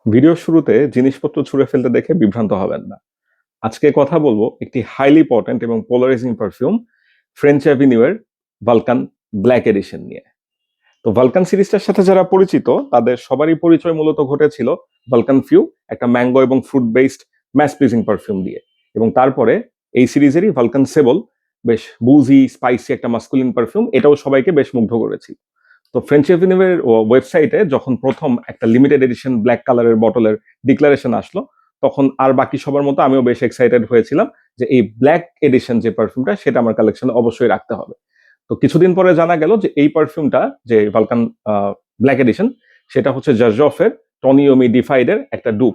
ভিডিওর শুরুতে জিনিসপত্র ছুঁড়ে ফেলতে দেখে বিভ্রান্ত হবেন না। আজকে কথা বলবো একটি হাইলি পটেন্ট এবং পোলারাইজিং পারফিউম ফ্রেঞ্চ অ্যাভিনিউয়ের ভালকান ব্ল্যাক এডিশন নিয়ে। তো ভালকান সিরিজটার সাথে যারা পরিচিত তাদের সবারই পরিচয় মূলত ঘটেছিল ভালকান ফিউ, একটা ম্যাঙ্গো এবং fruit based mass pleasing perfume দিয়ে। এবং তারপরে এই সিরিজেরই ভালকান সেবল, বেশ বুজি স্পাইসি একটা মাস্কুলিন পারফিউম, এটাও সবাইকে বেশ মুগ্ধ করেছিল। তো ফ্রেঞ্চ এভিনিউয়ের ওয়েবসাইটে যখন প্রথম একটা লিমিটেড এডিশন ব্ল্যাক কালারের বটলের ডিক্লারেশন আসলো, তখন আর বাকি সবার মতো আমিও বেশ এক্সাইটেড হয়েছিলাম যে এই ব্ল্যাক এডিশন যে পারফিউমটা সেটা আমার কালেকশনে অবশ্যই রাখতে হবে। তো কিছুদিন পরে জানা গেল যে এই পারফিউমটা, যে ভালকান ব্ল্যাক এডিশন, সেটা হচ্ছে জার্জফের টনিওমি ডিফাইডের একটা ডুপ।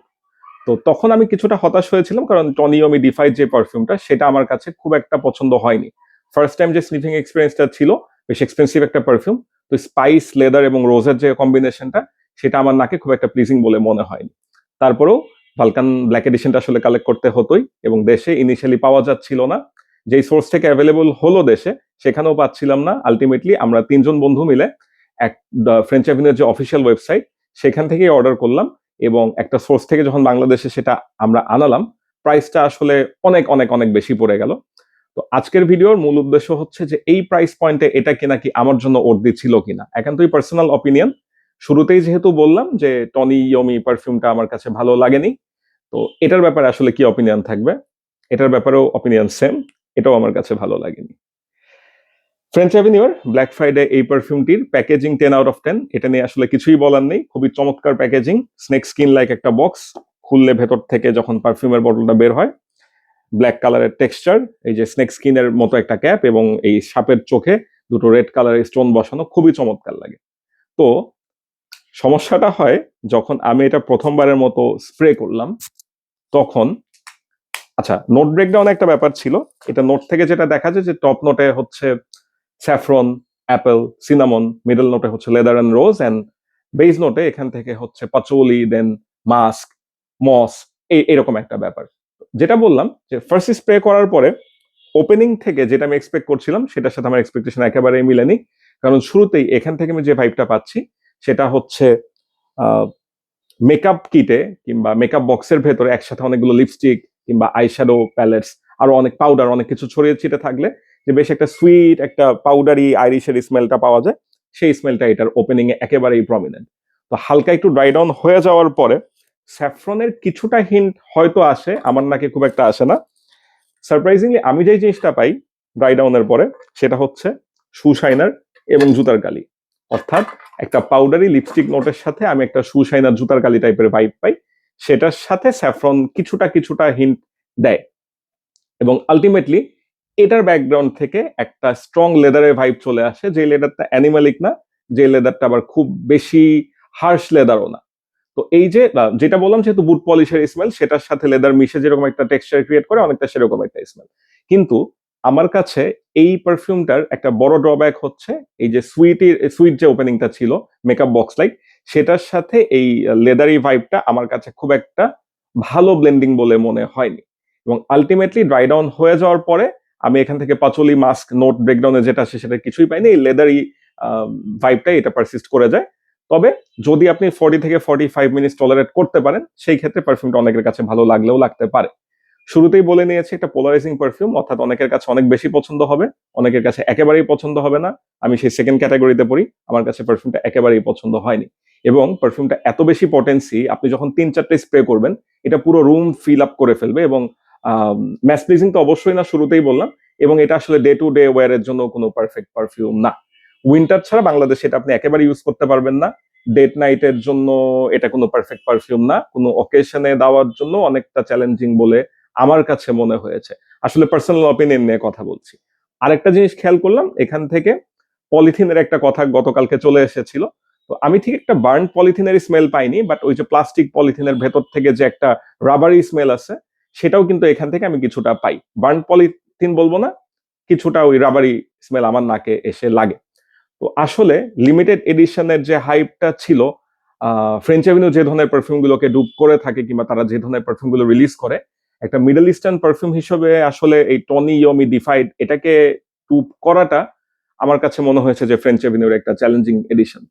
তো তখন আমি কিছুটা হতাশ হয়েছিলাম, কারণ টনিওমি ডিফাইড যে পারফিউমটা সেটা আমার কাছে খুব একটা পছন্দ হয়নি। ফার্স্ট টাইম যে স্নিফিং এক্সপিরিয়েন্সটা ছিল, বেশ এক্সপেন্সিভ একটা পারফিউম, তো স্পাইস লেদার এবং রোজের যে কম্বিনেশনটা সেটা আমার নাকে খুব একটা প্লিজিং বলে মনে হয়নি। তারপরেও ভালকান ব্ল্যাক এডিশনটা আসলে কালেক্ট করতে হতোই, এবং দেশে ইনিশিয়ালি পাওয়া যাচ্ছিল না। যেই সোর্স থেকে অ্যাভেলেবল হলো দেশে, সেখানেও পাচ্ছিলাম না। আলটিমেটলি আমরা তিনজন বন্ধু মিলে এক ফ্রেঞ্চ অ্যাভিনিউর যে অফিসিয়াল ওয়েবসাইট, সেখান থেকেই অর্ডার করলাম। এবং একটা সোর্স থেকে যখন বাংলাদেশে সেটা আমরা আনালাম, প্রাইসটা আসলে অনেক অনেক অনেক বেশি পড়ে গেল। তো আজকের ভিডিওর মূল উদ্দেশ্য হচ্ছে যে এই প্রাইস পয়েন্টে এটা কিনা কি আমার জন্য অর্দি ছিল কিনা, একান্তই পার্সোনাল অপিনিয়ন। শুরুতেই যেহেতু বললাম যে টনি ইয়মি পারফিউমটা আমার কাছে ভালো লাগেনি, তো এটার ব্যাপারে আসলে কি অপিনিয়ন থাকবে, এটার ব্যাপারেও অপিনিয়ন সেম, এটাও আমার কাছে ভালো লাগেনি। ফ্রেঞ্চ অ্যাভিনিউর ব্ল্যাক ফ্রাইডে এই পারফিউমটির প্যাকেজিং 10 আউট অফ 10, এটা নিয়ে আসলে কিছুই বলার নেই। খুবই চমৎকার প্যাকেজিং, স্নেক স্কিন লাইক একটা বক্স, খুললে ভেতর থেকে যখন পারফিউমের বটলটা বের হয়, ব্ল্যাক কালারের টেক্সচার, এই যে স্নেক স্কিনের মতো একটা ক্যাপ, এবং এই সাপের চোখে দুটো রেড কালারের স্টোন বসানো, খুবই চমৎকার লাগে। তো সমস্যাটা হয় যখন আমি এটা প্রথমবারের মতো স্প্রে করলাম, তখন আচ্ছা, নোট ব্রেকডাউন একটা ব্যাপার ছিল। এটা নোট থেকে যেটা দেখা যায় যে টপ নোটে হচ্ছে স্যাফরন, অ্যাপেল, সিনামন, মিডল নোটে হচ্ছে leather and rose, and base নোটে এখান থেকে হচ্ছে পাচৌলি, দেন মাস্ক, মস, এরকম একটা ব্যাপার। যেটা বললাম যে ফার্স্ট স্প্রে করার পরে ওপেনিং থেকে যেটা আমি এক্সপেক্ট করছিলাম সেটার সাথে আমার এক্সপেকটেশন একেবারেই মিলেনি। কারণ শুরুতেই এখান থেকে আমি যে ভাইবটা পাচ্ছি সেটা হচ্ছে মেকআপ কিটে কিংবা মেকআপ বক্সের ভেতরে একসাথে অনেকগুলো লিপস্টিক কিংবা আইশ্যাডো প্যালেটস, আরো অনেক পাউডার, অনেক কিছু ছড়িয়ে ছিটে থাকলে যে বেশ একটা সুইট একটা পাউডারি আইরিশের স্মেলটা পাওয়া যায়, সেই স্মেলটা এটার ওপেনিং এ একেবারেই প্রমিনেন্ট। তো হালকা একটু ড্রাই ডাউন হয়ে যাওয়ার পরে স্যাফরনের কিছুটা হিন্ট হয়তো আসে, আমার নাকে খুব একটা আসে না। সারপ্রাইজিংলি আমি যেই জিনিসটা পাই ড্রাই ডাউনের পরে, সেটা হচ্ছে শু শাইনার এবং জুতার কালি। অর্থাৎ একটা পাউডারি লিপস্টিক নোটের সাথে আমি একটা শু শাইনার জুতার কালি টাইপের ভাইব পাই, সেটার সাথে স্যাফরন কিছুটা কিছুটা হিন্ট দেয়। এবং আলটিমেটলি এটার ব্যাকগ্রাউন্ড থেকে একটা স্ট্রং লেদারের ভাইব চলে আসে, যে লেদারটা অ্যানিমালিক না, যে লেদারটা আবার খুব বেশি হার্শ লেদারও না। তো এই যে যেটা বললাম, যেহেতু বুট পলিশের স্মেল, সেটার সাথে লেদার মিশে যেরকম একটা টেক্সচার ক্রিয়েট করে, অনেকটা সেরকম একটা স্মেল। কিন্তু আমার কাছে এই পারফিউমটার একটা বড় ড্রব্যাক হচ্ছে এই যে সুইট যে ওপেনিংটা ছিল মেকআপ বক্স লাইক, সেটার সাথে এই লেদারি ভাইবটা আমার কাছে খুব একটা ভালো ব্লেন্ডিং বলে মনে হয়নি। এবং আলটিমেটলি ড্রাই ডাউন হয়ে যাওয়ার পরে আমি এখান থেকে পাচলি মাস্ক নোট ব্রেকডাউনে যেটা আসে সেটা কিছুই পাইনি। এই লেদারি ভাইবটাই এটা পারসিস্ট করে যায়। তবে যদি আপনি 40 থেকে 45 মিনিট টলারেট করতে পারেন, সেই ক্ষেত্রে পারফিউমটা অনেকের কাছে ভালো লাগলেও লাগতে পারে। শুরুতেই বলে নিয়েছি, একটা পোলারাইজিং পারফিউম, অর্থাৎ অনেকের কাছে অনেক বেশি পছন্দ হবে, অনেকের কাছে একেবারেই পছন্দ হবে না। আমি সেই সেকেন্ড ক্যাটাগরিতে পড়ি, আমার কাছে পারফিউমটা একেবারেই পছন্দ হয়নি। এবং পারফিউমটা এত বেশি পটেন্সি, আপনি যখন 3-4টে স্প্রে করবেন, এটা পুরো রুম ফিল আপ করে ফেলবে। এবং ম্যাস প্লিজিং তো অবশ্যই না, শুরুতেই বললাম। এবং এটা আসলে ডে টু ডে ওয়ারের জন্য কোনো পারফেক্ট পারফিউম না। উইন্টার ছাড়া বাংলাদেশে এটা আপনি একেবারে ইউজ করতে পারবেন না। ডেট নাইটের জন্য এটা কোনো পারফেক্ট পারফিউম না, কোনো অকেশনে দেওয়ার জন্য অনেকটা চ্যালেঞ্জিং বলে আমার কাছে মনে হয়েছে। আসলে পার্সোনাল অপিনিয়ন নিয়ে কথা বলছি। আরেকটা জিনিস খেয়াল করলাম, এখান থেকে পলিথিনের একটা কথা গতকালকে চলে এসেছিল। তো আমি ঠিক একটা বার্ন পলিথিনের স্মেল পাইনি, বাট ওই যে প্লাস্টিক পলিথিনের ভেতর থেকে যে একটা রাবারি স্মেল আছে, সেটাও কিন্তু এখান থেকে আমি কিছুটা পাই। বার্ন পলিথিন বলবো না, কিছুটা ওই রাবারি স্মেল আমার নাকে এসে লাগে। তো আসলে লিমিটেড এডিশনের যে হাইপটা ছিল, ফ্রেঞ্চ অ্যাভিনিউ যে ধরনের পারফিউম গুলোকে ডুপ করে থাকে কিংবা তারা যে ধরনের পারফিউম গুলো রিলিজ করে, একটা মিডল ইস্টার্ন পারফিউম হিসেবে আসলে এই টনি ইয়মি ডিফাইড এটাকে ডুপ করাটা আমার কাছে মনে হয়েছে যে ফ্রেঞ্চ অ্যাভিনিউর একটা চ্যালেঞ্জিং এডিশন।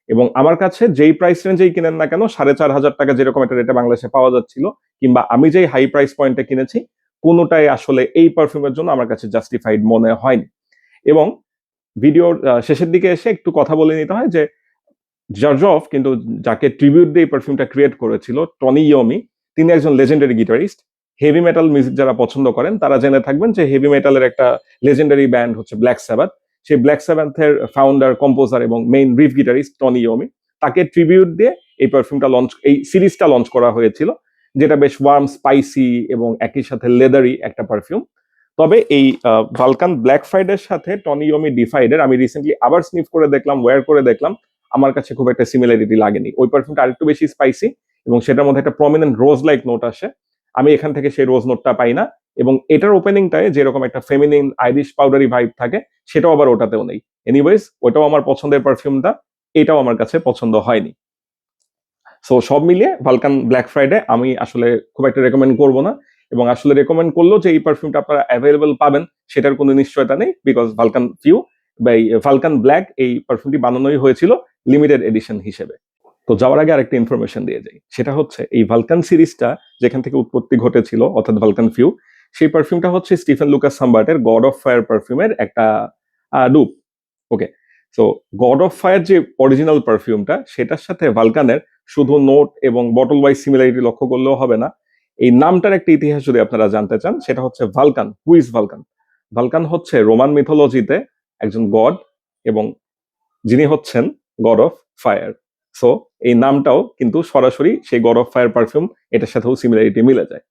এবং আমার কাছে যেই প্রাইস রেঞ্জেই কিনেন না কেন 4,500 টাকা যেরকম একটা রেটে বাংলাদেশে পাওয়া যাচ্ছিল, কিংবা আমি যেই হাই প্রাইস পয়েন্টে কিনেছি, কোনোটাই আসলে এই পারফিউমের জন্য আমার কাছে জাস্টিফাইড মনে হয়নি। এবং ভিডিওর শেষের দিকে এসে একটু কথা বলে নিতে হয় যে জার্জফ কিন্তু যাকে ট্রিবিউট দিয়ে এই পারফিউমটা ক্রিয়েট করেছিল, টনি ইয়োমি, তিনি একজন legendary guitarist. Heavy metal music যারা পছন্দ করেন তারা জেনে থাকবেন যে হেভি মেটালের একটা লেজেন্ডারি ব্যান্ড হচ্ছে ব্ল্যাক স্যাবাথ। সেই ব্ল্যাক স্যাবাথের ফাউন্ডার, কম্পোজার এবং মেইন রিফ গিটারিস্ট টনি ইয়োমি, তাকে ট্রিবিউট দিয়ে এই পারফিউমটা এই সিরিজটা লঞ্চ করা হয়েছিল, যেটা বেশ ওয়ার্ম, স্পাইসি এবং একই সাথে লেদারি একটা পারফিউম। তবে এই ভালকান ব্ল্যাক ফ্রাইডের সাথে টনি ইয়োমি ডিফাইডের আমি রিসেন্টলি আবার স্নিফ করে দেখলাম, ওয়্যার করে দেখলাম, আমার কাছে খুব একটা সিমিলারিটি লাগেনি। ওই পারফিউমটা আরেকটু বেশি স্পাইসি এবং সেটার মধ্যে একটা প্রমিনেন্ট রোজ লাইক নোট আসে, আমি এখান থেকে সেই রোজ নোটটা পাই না। এবং এটার ওপেনিংটায় যেরকম একটা ফেমিনিন আইরিশ পাউডারি ভাইব থাকে, সেটাও আবার ওটাতেও নেই। এনিওয়েজ, ওটাও আমার পছন্দের পারফিউমটা, এটাও আমার কাছে পছন্দ হয়নি। সো সব মিলিয়ে ভালকান ব্ল্যাক ফ্রাইডে আমি আসলে খুব একটা রেকমেন্ড করবো না। এবং আসলে রেকমেন্ড করলেও যে এই পারফিউমটা আপনারা অ্যাভেলেবল পাবেন সেটার কোনো নিশ্চয়তা নেই, বিকজ ভালকান ফিউ বা এই ভালকান ব্ল্যাক এই পারফিউমটি বানানোই হয়েছিল লিমিটেড এডিশন হিসেবে। তো যাওয়ার আগে আরেকটা ইনফরমেশন দিয়ে যাই, সেটা হচ্ছে এই ভালকান সিরিজটা যেখান থেকে উৎপত্তি ঘটেছিল, অর্থাৎ ভালকান ফিউ, সেই পারফিউমটা হচ্ছে স্টিফেন লুকাস সাম্বার্টের গড অফ ফায়ার পারফিউমের একটা dupe. Okay, so God of Fire যে অরিজিনাল পারফিউমটা, সেটার সাথে ভালকানের শুধু নোট এবং বটল ওয়াইজ সিমিলারিটি লক্ষ্য করলেও হবে না, এই নামটার একটা ইতিহাস যদি আপনারা জানতে চান, সেটা হচ্ছে Vulkan. Who is Vulkan? Vulkan হচ্ছে রোমান মিথোলজিতে একজন গড, এবং যিনি হচ্ছেন গড অফ ফায়ার। সো এই নামটাও কিন্তু সরাসরি সেই গড অফ ফায়ার পারফিউম, এটার সাথেও সিমিলারিটি মিলে যায়।